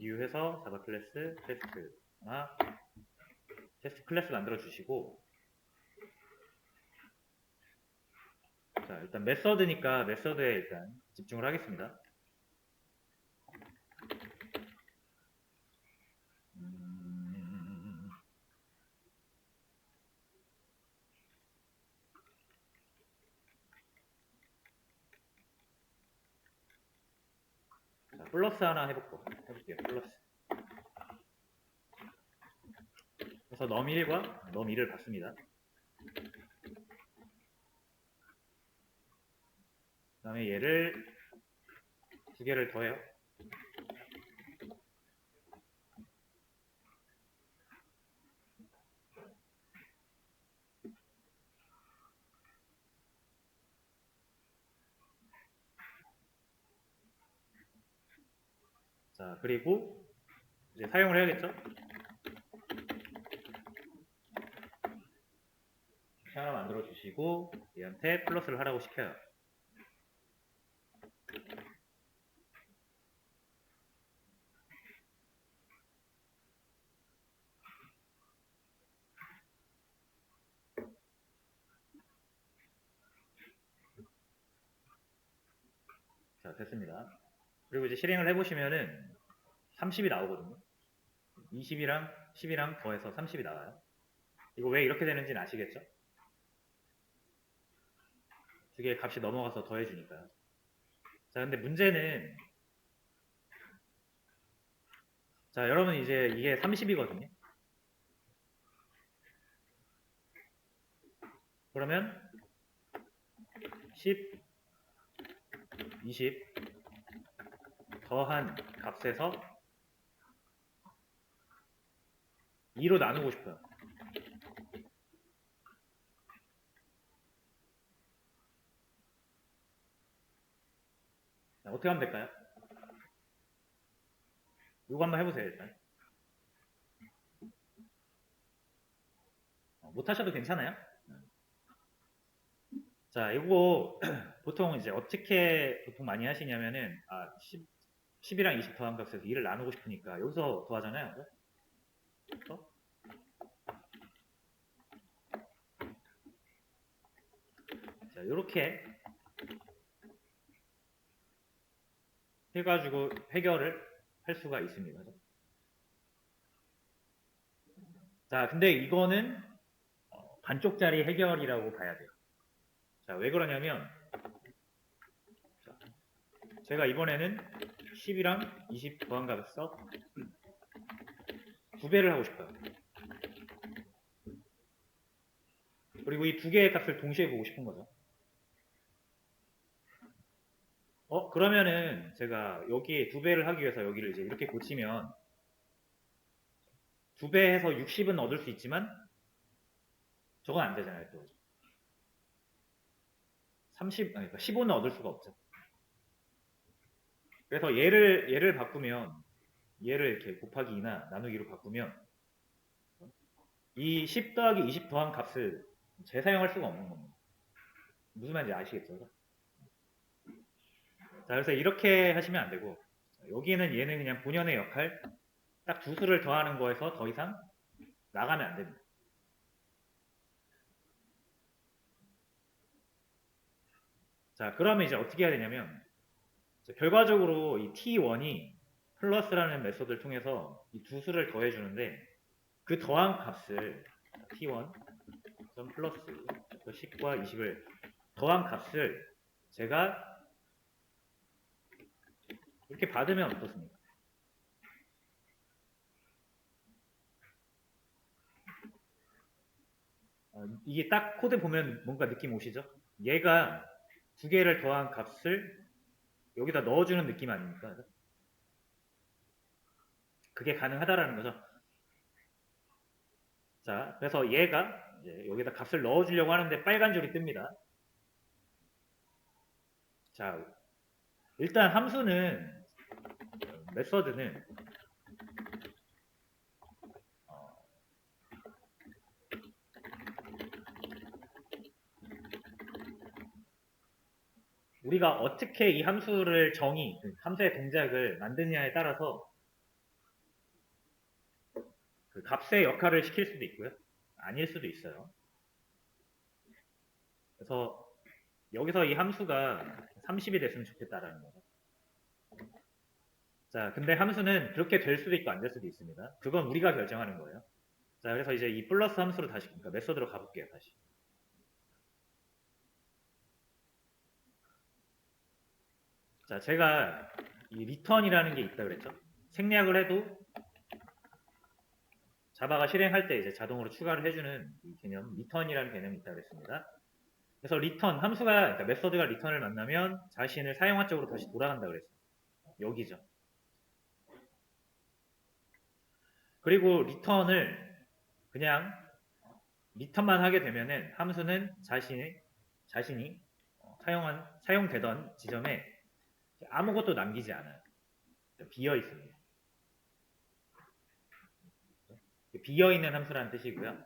뉴해서 자바 클래스 테스트 클래스 만들어 주시고, 자, 일단 메서드니까 메서드에 일단 집중을 하겠습니다. 자, 플러스 하나 해볼게요. 플러스. 그래서 num1과 num2를 받습니다. 그 다음에 얘를 두 개를 더해요. 자, 그리고 이제 사용을 해야겠죠? 하나 만들어 주시고 얘한테 플러스를 하라고 시켜요. 자, 됐습니다. 그리고 이제 실행을 해보시면은 30이 나오거든요. 20이랑 10이랑 더해서 30이 나와요. 이거 왜 이렇게 되는지는 아시겠죠? 두 개의 값이 넘어가서 더해주니까요. 자, 근데 문제는, 자, 여러분 이제 이게 30이거든요. 그러면 10, 20 더한 값에서 2로 나누고 싶어요. 자, 어떻게 하면 될까요? 이거 한번 해보세요, 일단. 못하셔도 괜찮아요. 자, 이거 보통 이제 어떻게 보통 많이 하시냐면은 10이랑 20 더한 값에서 2를 나누고 싶으니까 여기서 더하잖아요. 그래서 자, 이렇게 해가지고 해결을 할 수가 있습니다. 자, 근데 이거는 반쪽짜리 해결이라고 봐야 돼요. 자, 왜 그러냐면 자, 제가 이번에는 10이랑 20 더한 값에서 2배를 하고 싶어요. 그리고 이 두 개의 값을 동시에 보고 싶은 거죠. 그러면은 제가 여기에 2배를 하기 위해서 여기를 이제 이렇게 고치면 2배 해서 60은 얻을 수 있지만 저건 안 되잖아요. 또 그러니까 15는 얻을 수가 없죠. 그래서 얘를 바꾸면 얘를 이렇게 곱하기 2나 나누기로 바꾸면 이 10 더하기 20 더한 값을 재사용할 수가 없는 겁니다. 무슨 말인지 아시겠죠? 자, 그래서 이렇게 하시면 안 되고 여기는 얘는 그냥 본연의 역할 딱 두 수를 더하는 거에서 더 이상 나가면 안 됩니다. 자, 그러면 이제 어떻게 해야 되냐면 결과적으로 이 T1이 플러스라는 메소드를 통해서 이 두 수를 더해주는데 그 더한 값을 T1 플러스 10과 20을 더한 값을 제가 이렇게 받으면 어떻습니까? 이게 딱 코드 보면 뭔가 느낌 오시죠? 얘가 두 개를 더한 값을 여기다 넣어주는 느낌 아닙니까? 그게 가능하다라는 거죠. 자, 그래서 얘가 이제 여기다 값을 넣어주려고 하는데 빨간 줄이 뜹니다. 자, 일단 함수는 메서드는 우리가 어떻게 이 함수를 함수의 동작을 만드느냐에 따라서 그 값의 역할을 시킬 수도 있고요. 아닐 수도 있어요. 그래서 여기서 이 함수가 30이 됐으면 좋겠다라는 거죠. 자, 근데 함수는 그렇게 될 수도 있고 안 될 수도 있습니다. 그건 우리가 결정하는 거예요. 자, 그래서 이제 이 플러스 함수로 다시, 그러니까 메소드로 가볼게요, 다시. 자, 제가 이 리턴이라는 게 있다 그랬죠? 생략을 해도 자바가 실행할 때 이제 자동으로 추가를 해주는 이 개념, 리턴이라는 개념이 있다 그랬습니다. 그래서 리턴, 함수가, 그러니까 메서드가 리턴을 만나면 자신을 사용한 쪽으로 다시 돌아간다 그랬어요. 여기죠. 그리고 리턴을 그냥 리턴만 하게 되면은 함수는 자신이 사용되던 지점에 아무것도 남기지 않아요. 비어 있습니다. 비어 있는 함수라는 뜻이고요.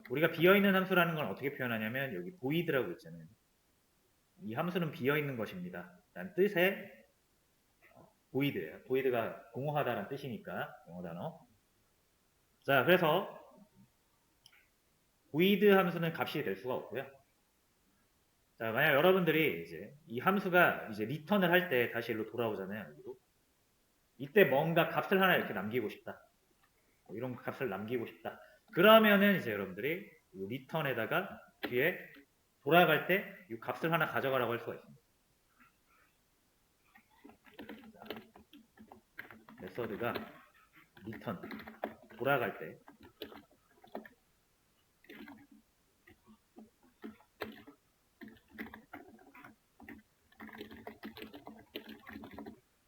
우리가 비어 있는 함수라는 건 어떻게 표현하냐면 여기 void라고 있잖아요. 이 함수는 비어 있는 것입니다. 라는 뜻의 void예요. void가 공허하다는 뜻이니까 영어 단어. 자, 그래서 void 함수는 값이 될 수가 없고요. 자, 만약 여러분들이 이제 이 함수가 이제 리턴을 할 때 다시 일로 돌아오잖아요. 여기로. 이때 뭔가 값을 하나 이렇게 남기고 싶다. 이런 값을 남기고 싶다. 그러면은 이제 여러분들이 이 리턴에다가 뒤에 돌아갈 때 이 값을 하나 가져가라고 할 수가 있습니다. 메서드가 리턴 돌아갈 때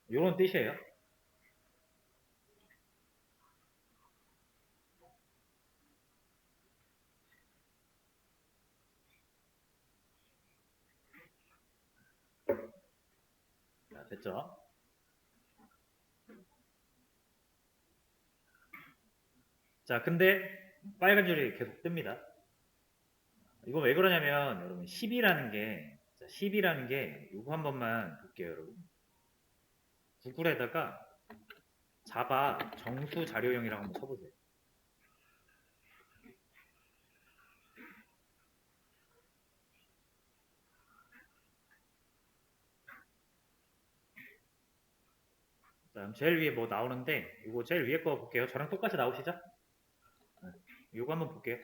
이런 뜻이에요. 자, 됐죠? 자, 근데 빨간 줄이 계속 뜹니다. 이거 왜 그러냐면 여러분 10이라는 게 이거 한 번만 볼게요, 여러분. 구글에다가 자바 정수 자료형이라고 한번 쳐보세요. 자, 제일 위에 뭐 나오는데 이거 제일 위에 거 볼게요. 저랑 똑같이 나오시죠? 네, 이거 한번 볼게요.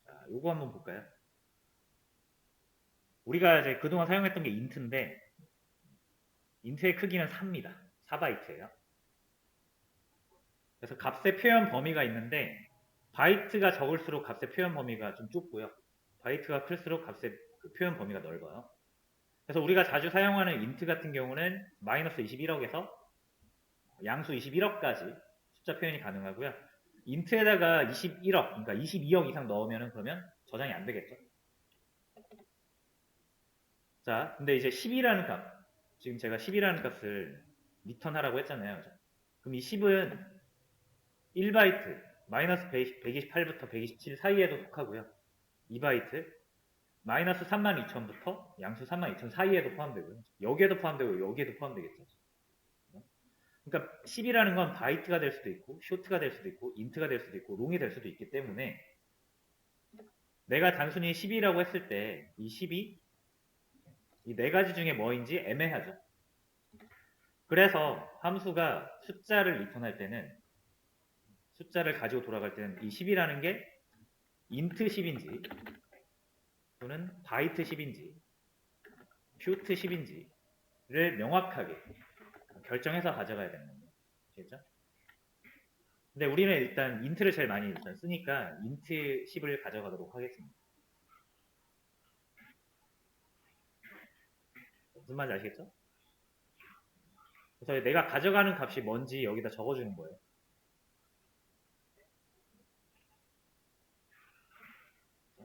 자, 이거 한번 볼까요? 우리가 이제 그동안 사용했던 게 인트인데 인트의 크기는 4입니다. 4바이트예요. 그래서 값의 표현 범위가 있는데 바이트가 적을수록 값의 표현 범위가 좀 좁고요. 바이트가 클수록 값의 그 표현 범위가 넓어요. 그래서 우리가 자주 사용하는 인트 같은 경우는 마이너스 21억에서 양수 21억까지 숫자 표현이 가능하고요. 인트에다가 21억, 그러니까 22억 이상 넣으면 그러면 저장이 안 되겠죠. 자, 근데 이제 10이라는 값, 지금 제가 10이라는 값을 리턴하라고 했잖아요. 그럼 이 10은 1바이트, 마이너스 128부터 127 사이에도 속하고요. 2바이트, 마이너스 32,000부터 양수 32,000 사이에도 포함되고요. 여기에도 포함되고 여기에도 포함되겠죠. 그러니까 10이라는 건 바이트가 될 수도 있고 쇼트가 될 수도 있고 인트가 될 수도 있고 롱이 될 수도 있기 때문에 내가 단순히 10이라고 했을 때 이 10이 이 네 가지 중에 뭐인지 애매하죠. 그래서 함수가 숫자를 리턴할 때는 숫자를 가지고 돌아갈 때는 이 10이라는 게 인트 10인지 또는 바이트 10인지 퓨트 10인지를 명확하게 결정해서 가져가야 되는 겁니다. 아시겠죠? 근데 우리는 일단 인트를 제일 많이 일단 쓰니까 인트 10을 가져가도록 하겠습니다. 무슨 말인지 아시겠죠? 그래서 내가 가져가는 값이 뭔지 여기다 적어주는 거예요.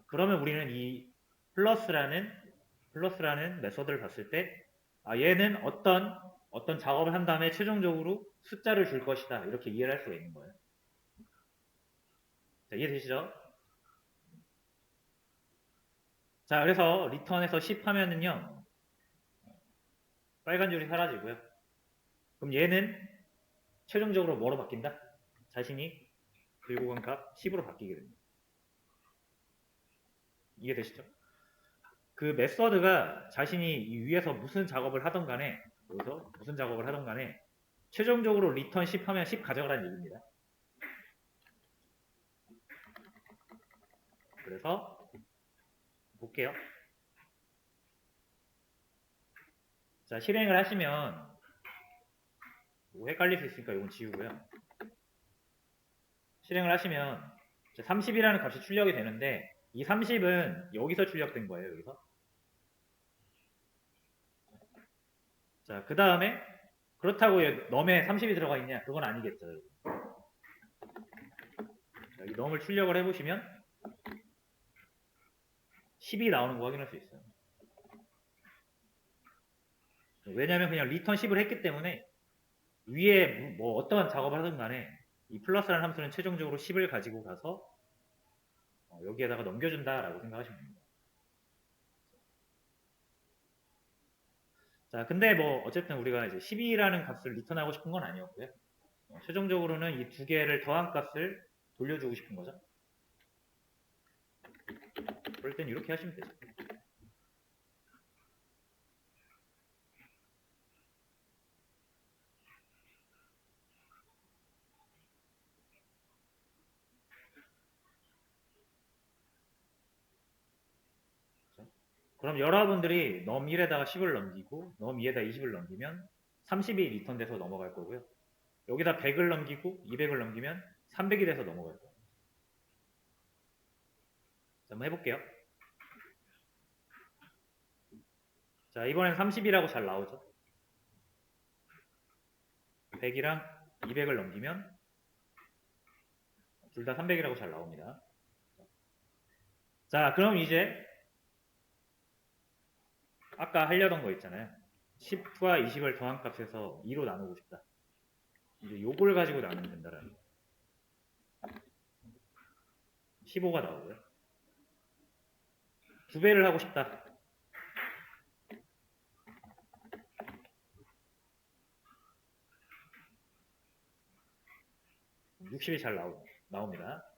그러면 우리는 이 플러스라는 메서드를 봤을 때 얘는 어떤 작업을 한 다음에 최종적으로 숫자를 줄 것이다 이렇게 이해를 할 수가 있는 거예요. 자, 이해되시죠? 자, 그래서 리턴에서 10 하면은요 빨간 줄이 사라지고요. 그럼 얘는 최종적으로 뭐로 바뀐다? 자신이 들고 간 값 10으로 바뀌게 됩니다. 이해되시죠? 그 메서드가 자신이 이 위에서 무슨 작업을 하던 간에 여기서 무슨 작업을 하던 간에 최종적으로 리턴 10 하면 10 가져가라는 얘기입니다. 그래서 볼게요. 자, 실행을 하시면 헷갈릴 수 있으니까 이건 지우고요. 실행을 하시면 30이라는 값이 출력이 되는데 이 30은 여기서 출력된 거예요. 여기서. 자, 그 다음에 그렇다고 넘에 30이 들어가 있냐? 그건 아니겠죠. 자, 이 넘을 출력을 해보시면 10이 나오는 거 확인할 수 있어요. 왜냐하면 그냥 리턴 10을 했기 때문에 위에 뭐 어떠한 작업을 하든 간에 이 플러스라는 함수는 최종적으로 10을 가지고 가서 여기에다가 넘겨준다라고 생각하시면 됩니다. 자, 근데 뭐 어쨌든 우리가 이제 12라는 값을 리턴하고 싶은 건 아니었고요. 최종적으로는 이 두 개를 더한 값을 돌려주고 싶은 거죠. 그럴 땐 이렇게 하시면 되죠. 그럼 여러분들이 num1에다가 10을 넘기고 num2에다 20을 넘기면 30이 리턴돼서 넘어갈 거고요. 여기다 100을 넘기고 200을 넘기면 300이 돼서 넘어갈 거예요. 자, 한번 해볼게요. 자, 이번엔 30이라고 잘 나오죠. 100이랑 200을 넘기면 둘 다 300이라고 잘 나옵니다. 자, 그럼 이제 아까 하려던 거 있잖아요. 10과 20을 더한 값에서 2로 나누고 싶다. 이제 요걸 가지고 나누면 된다라는 거. 15가 나오고요. 2배를 하고 싶다. 60이 잘 나옵니다.